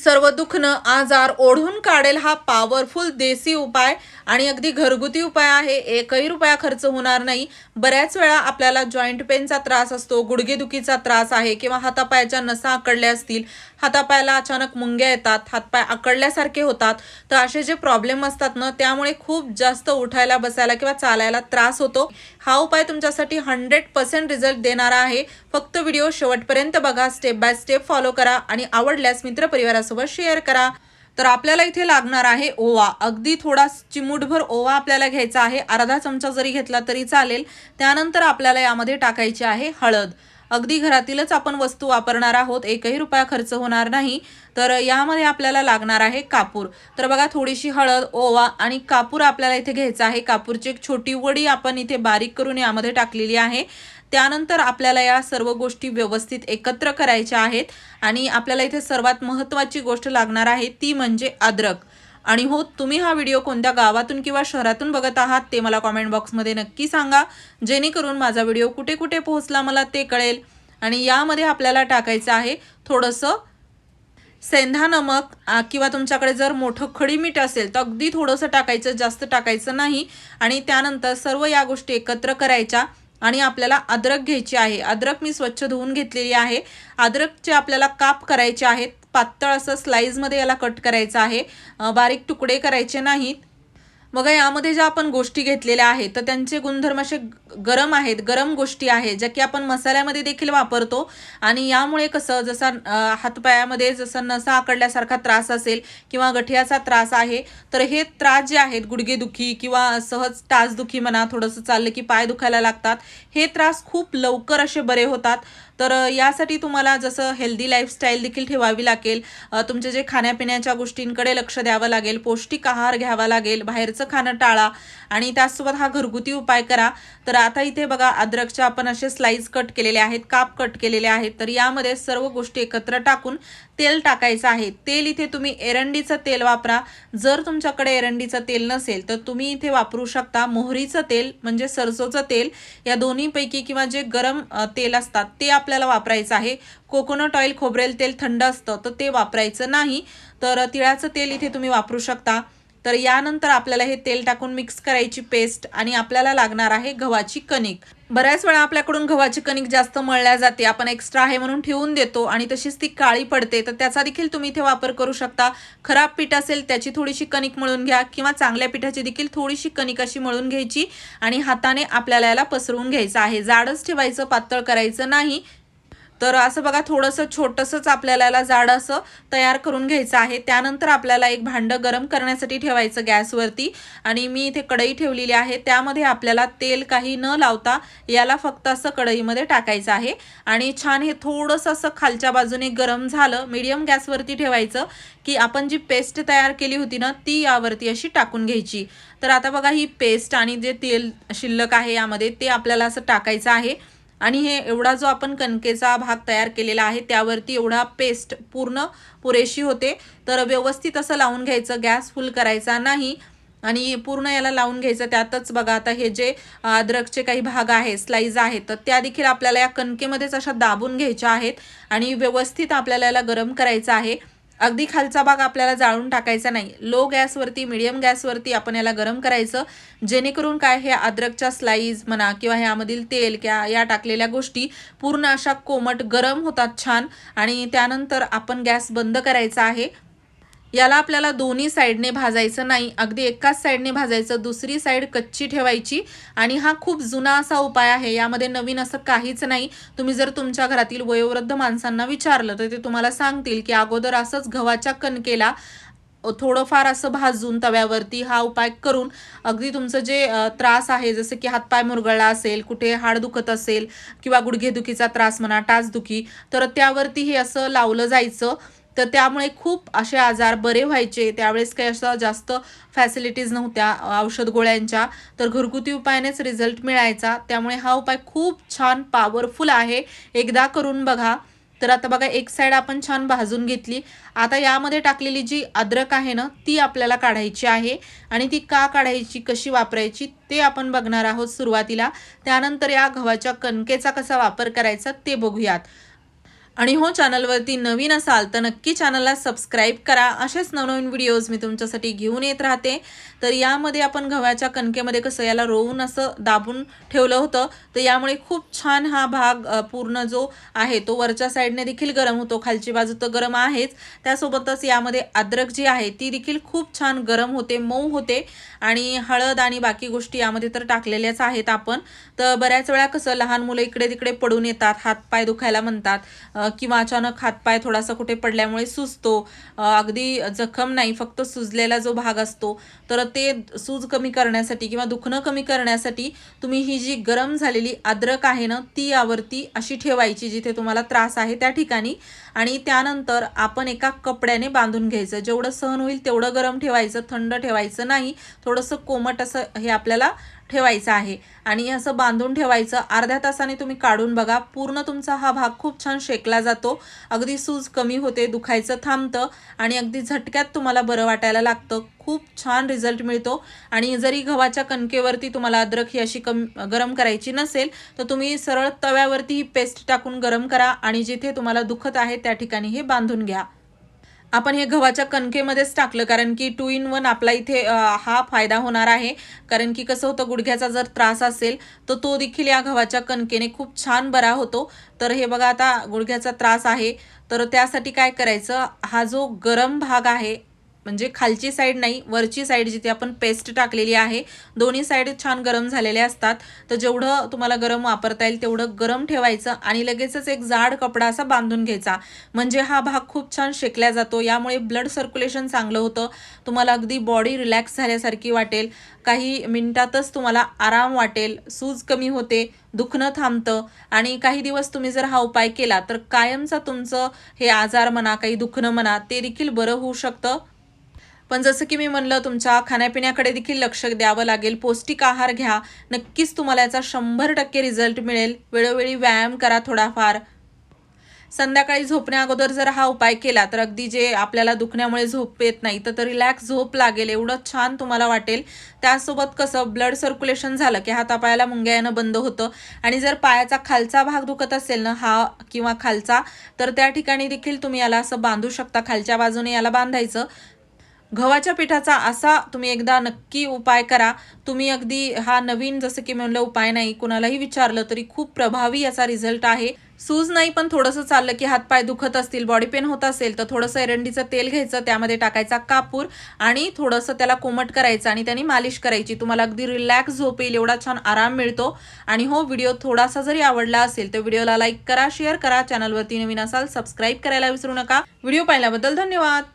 सर्व दुखणं आजार ओढून काढेल हा पॉवरफुल देसी उपाय आणि अगदी घरगुती उपाय आहे। एकही रुपया खर्च होणार नाही। बऱ्याच वेळा आपल्याला जॉइंट पेनचा त्रास असतो, गुडघेदुखीचा त्रास आहे किंवा हातापायाच्या नसा आकडल्या असतील, हातापायाला अचानक मुंग्या येतात, हातपाय आकडल्यासारखे होतात, तर असे जे प्रॉब्लेम असतात ना त्यामुळे खूप जास्त उठायला बसायला किंवा चालायला त्रास होतो। हा उपाय तुमच्यासाठी 100% रिझल्ट देणारा आहे। फक्त व्हिडिओ शेवटपर्यंत बघा, स्टेप बाय स्टेप फॉलो करा आणि आवडल्यास मित्रपरिवारासोबत शेअर करा। तर आपल्याला इथे लागणार आहे ओवा, अगदी थोडा चिमूटभर ओवा आपल्याला घ्यायचा आहे, अर्धा चमचा जरी घेतला तरी चालेल। त्यानंतर आपल्याला यामध्ये टाकायची आहे हळद, अगदी घरातीलच आपण वस्तू वापरणार आहोत, एकही रुपया खर्च होणार नाही। तर यामध्ये आपल्याला लागणार आहे कापूर, तर बघा थोडीशी हळद, ओवा आणि कापूर आपल्याला इथे घ्यायचा आहे। कापूरची एक छोटी वडी आपण इथे बारीक करून यामध्ये टाकलेली आहे। त्यानंतर आपल्याला या सर्व गोष्टी व्यवस्थित एकत्र करायच्या आहेत आणि आपल्याला इथे सर्वात महत्त्वाची गोष्ट लागणार आहे ती म्हणजे अद्रक। आणि हो, तुम्ही हा व्हिडिओ कोणत्या गावातून किंवा शहरातून बघत आहात ते मला कमेंट बॉक्समध्ये नक्की सांगा, जेणेकरून माझा व्हिडिओ कुठे कुठे पोहोचला मला ते कळेल। आणि यामध्ये आपल्याला टाकायचं आहे थोडंसं सेंधा नमक, किंवा तुमच्याकडे जर मोठं खडी मीठ असेल तर अगदी थोडंसं टाकायचं, जास्त टाकायचं नाही। आणि त्यानंतर सर्व या गोष्टी एकत्र करायच्या आणि आपल्याला अद्रक घ्यायची आहे। अद्रक मी स्वच्छ धुवून घेतलेली आहे। अद्रकचे आपल्याला काप करायचे आहेत, पातळ असं स्लाइसमध्ये याला कट करायचं आहे, बारीक तुकडे करायचे नाहीत। बघा यामध्ये ज्या आपण गोष्टी घेतलेल्या आहेत तर त्यांचे गुणधर्म असे गरम आहेत, गरम गोष्टी आहेत ज्या की आपण मसाल्यामध्ये देखील वापरतो। आणि यामुळे कसं, जसा हातपायामध्ये जसं नसा आकडल्यासारखा त्रास असेल किंवा गठियाचा त्रास आहे, तर हे त्रास जे आहेत गुडघेदुखी किंवा सहज टाचदुखी म्हणा, थोडंसं चाललं की पाय दुखायला लागतात, हे त्रास खूप लवकर असे बरे होतात। तर यासाठी तुम्हाला जसं हेल्दी लाईफस्टाईल देखील ठेवावी लागेल, तुमचे जे खाण्यापिण्याच्या गोष्टींकडे लक्ष द्यावं लागेल, पौष्टिक आहार घ्यावा लागेल, बाहेरचं खाणं टाळा आणि त्याचसोबत हा घरगुती उपाय करा। तर आता इथे बघा अद्रकचे आपण असे स्लाइस कट केलेले आहेत, काप कट केलेले आहेत। तर यामध्ये सर्व गोष्टी एकत्र टाकून तेल टाकायचं आहे। तेल इथे तुम्ही एरंडीचं तेल वापरा, जर तुमच्याकडे एरंडीचं तेल नसेल तर तुम्ही इथे वापरू शकता मोहरीचं तेल म्हणजे सरसोचं तेल, या दोन्हीपैकी किंवा जे गरम तेल असतात ते आपल्याला वापरायचं आहे। कोकोनट ऑइल, खोबरेल तेल थंड असतं तर ते वापरायचं नाही, तर तिळाचं तेल इथे तुम्ही वापरू शकता। तर यानंतर आपल्याला हे तेल टाकून मिक्स करायची पेस्ट आणि आपल्याला लागणार आहे गव्हाची कणिक। बऱ्याच वेळा आपल्याकडून गव्हाची कणिक जास्त मळल्या जाते, आपण एक्स्ट्रा आहे म्हणून ठेवून देतो आणि तशीच ती काळी पडते, तर त्याचा देखील तुम्ही इथे वापर करू शकता। खराब पीठ असेल त्याची थोडीशी कणिक मळून घ्या किंवा चांगल्या पिठाची देखील थोडीशी कणिक अशी मळून घ्यायची आणि हाताने आपल्याला याला पसरवून घ्यायचं आहे। जाडच ठेवायचं, पातळ करायचं नाही। तर असं बघा थोडंसं छोटंसंच आपल्याला याला जाड असं तयार करून घ्यायचं आहे। त्यानंतर आपल्याला एक भांडं गरम करण्यासाठी ठेवायचं गॅसवरती आणि मी इथे कढई ठेवलेली आहे, त्यामध्ये आपल्याला तेल काही न लावता याला फक्त असं कढईमध्ये टाकायचं आहे आणि छान हे थोडंसं असं खालच्या बाजूने गरम झालं, मीडियम गॅसवरती ठेवायचं की आपण जी पेस्ट तयार केली होती ना ती यावरती अशी टाकून घ्यायची। तर आता बघा ही पेस्ट आणि जे तेल शिल्लक आहे यामध्ये ते आपल्याला असं टाकायचं आहे आणि हे एवढा जो आपण कणकेचा भाग तयार केलेला आहे त्यावरती एवढा पेस्ट पुरेशी होते। तर व्यवस्थित असं लावून घ्यायचं, गॅस फुल करायचा नाही आणि पूर्ण याला लावून घ्यायचं। त्यातच बघा आता हे जे अद्रकचे काही भाग आहे, स्लाइस आहेत, तर त्या देखील आपल्याला या कणकेमध्येच अशा दाबून घ्यायच्या आहेत आणि व्यवस्थित आपल्याला याला गरम करायचं आहे। अगदी खालचा भाग आपल्याला जाळून टाकायचा नाही, लो गॅसवरती मीडियम गॅसवरती आपण याला गरम करायचं, जेणेकरून काय हे अद्रकच्या स्लाइस म्हणा किंवा ह्यामधील तेल किंवा या टाकलेल्या गोष्टी पूर्ण अशा कोमट गरम होतात छान। आणि त्यानंतर आपण गॅस बंद करायचा आहे। याला आपल्याला दोन्ही साईडने भाजायचं नाही, अगदी एकाच साईडने भाजायचं, दुसरी साईड कच्ची ठेवायची। आणि हा खूप जुना असा उपाय आहे, यामध्ये नवीन असं काहीच नाही। तुम्ही जर तुमच्या घरातील वयोवृद्ध माणसांना विचारलं तर ते तुम्हाला सांगतील की अगोदर असंच गव्हाच्या कणकेला थोडंफार असं भाजून तव्यावरती हा उपाय करून अगदी तुमचं जे त्रास आहे, जसं की हातपाय मुरगळला असेल, कुठे हाड दुखत असेल किंवा गुडघेदुखीचा त्रास म्हणा, टाचदुखी, तर त्यावरती हे असं लावलं जायचं। तर त्यामुळे खूप असे आजार बरे व्हायचे। त्यावेळेस काही असं जास्त फॅसिलिटीज नव्हत्या औषध गोळ्यांच्या, तर घरगुती उपायानेच रिझल्ट मिळायचा। त्यामुळे हा उपाय खूप छान पॉवरफुल आहे, एकदा करून बघा। तर आता बघा एक साईड आपण छान भाजून घेतली, आता यामध्ये टाकलेली जी अद्रक आहे ना ती आपल्याला काढायची आहे आणि ती का काढायची, कशी वापरायची ते आपण बघणार आहोत सुरुवातीला। त्यानंतर या गव्हाच्या कणकेचा कसा वापर करायचा ते बघूयात। आणि हो, चॅनलवरती नवीन असाल तर नक्की चॅनलला सबस्क्राईब करा. असेच नवनवीन व्हिडिओज मी तुमच्यासाठी घेऊन येत राहते. तर यामध्ये आपण गव्हाच्या कणकेमध्ये कसं याला रोवून असं दाबून ठेवलं होतं, तर यामुळे खूप छान हा भाग पूर्ण जो आहे तो वरच्या साईडने देखील गरम होतो, खालची बाजू तर गरम आहेच, त्यासोबतच यामध्ये अद्रक जी आहे ती देखील खूप छान गरम होते, मऊ होते. आणि हळद आणि बाकी गोष्टी यामध्ये तर टाकलेल्याच आहेत आपण. तर बऱ्याच वेळा कसं लहान मुलं इकडे तिकडे पडून येतात, हातपाय दुखायला म्हणतात, किंवा अचानक हातपाय थोडासा कुठे पडल्यामुळे सुजतो, अगदी जखम नाही, फक्त सुजलेला जो भाग असतो, तर ते सूज कमी करण्यासाठी किंवा दुखणं कमी करण्यासाठी तुम्ही ही जी गरम झालेली अद्रक आहे ना ती यावरती अशी ठेवायची जिथे तुम्हाला त्रास आहे त्या ठिकाणी. आणि त्यानंतर आपण एका कपड्याने बांधून घ्यायचं, जेवढं सहन होईल तेवढं गरम ठेवायचं, थंड ठेवायचं नाही, थोडंसं कोमट असं हे आपल्याला ठेवायचं आहे. आणि असं बांधून ठेवायचं. अर्ध्या तासाने तुम्ही काढून बघा, पूर्ण तुमचा हा भाग खूप छान शेकला जातो, अगदी सूज कमी होते, दुखायचं थांबतं आणि अगदी झटक्यात तुम्हाला बरं वाटायला लागतं. खूप छान रिझल्ट मिळतो. आणि जरी गव्हाच्या कणकेवरती तुम्हाला अद्रक ही अशी गरम करायची नसेल तर तुम्ही सरळ तव्यावरती ही पेस्ट टाकून गरम करा आणि जिथे तुम्हाला दुखत आहे त्या ठिकाणी हे बांधून घ्या. आपण हे गव्हाच्या कणकेमध्येच टाकलं कारण की 2 in 1 आपला इथे हा फायदा होणार आहे. कारण की कसं होतं, गुडघ्याचा जर त्रास असेल तर तो देखील या गव्हाच्या कणकेने खूप छान बरा होतो. तर हे बघा, आता गुडघ्याचा त्रास आहे तर त्यासाठी काय करायचं, हा जो गरम भाग आहे म्हणजे खालची साईड नाही, वरची साईड जिथे आपण पेस्ट टाकलेली आहे, दोन्ही साईड छान गरम झालेले असतात. तर जेवढं तुम्हाला गरम वापरता येईल तेवढं गरम ठेवायचं आणि लगेचच एक जाड कपडा असा बांधून घ्यायचा, म्हणजे हा भाग खूप छान शेकला जातो. यामुळे ब्लड सर्क्युलेशन चांगलं होतं, तुम्हाला अगदी बॉडी रिलॅक्स झाल्यासारखी वाटेल, काही मिनिटातच तुम्हाला आराम वाटेल, सूज कमी होते, दुखणं थांबतं. आणि काही दिवस तुम्ही जर हा उपाय केला तर कायमचा तुमचं हे आजार म्हणा, काही दुखणं म्हणा, ते देखील बरं होऊ शकतं. पण जसं की मी म्हणलं, तुमच्या खाण्यापिण्याकडे देखील लक्ष द्यावं लागेल, पौष्टिक आहार घ्या, नक्कीच तुम्हाला याचा 100% रिझल्ट मिळेल. वेळोवेळी व्यायाम करा थोडाफार. संध्याकाळी झोपण्या अगोदर जर हा उपाय केला तर अगदी जे आपल्याला दुखण्यामुळे झोप येत नाही तर रिलॅक्स झोप लागेल, एवढं छान तुम्हाला वाटेल. त्यासोबत कसं ब्लड सर्क्युलेशन झालं की हातापायाला मुंग्या येणं बंद होतं. आणि जर पायाचा खालचा भाग दुखत असेल ना, हा किंवा खालचा, तर त्या ठिकाणी देखील तुम्ही याला असं बांधू शकता, खालच्या बाजूने याला बांधायचं. गव्हाच्या पिठाचा असा तुम्ही एकदा नक्की उपाय करा. तुम्ही अगदी हा नवीन, जसं की म्हणलं, उपाय नाही, कुणालाही विचारलं तरी खूप प्रभावी याचा रिझल्ट आहे. सूज नाही, पण थोडंसं चाललं की हातपाय दुखत असतील, बॉडी पेन होत असेल तर थोडंसं एरंडीचं तेल घ्यायचं, त्यामध्ये टाकायचा कापूर आणि थोडंसं त्याला कोमट करायचं आणि त्याने मालिश करायची. तुम्हाला अगदी रिलॅक्स झोप येईल, एवढा छान आराम मिळतो. आणि हो, व्हिडिओ थोडासा जरी आवडला असेल तर व्हिडिओला लाईक करा, शेअर करा, चॅनलवरती नवीन असाल सबस्क्राईब करायला विसरू नका. व्हिडिओ पाहिल्याबद्दल धन्यवाद.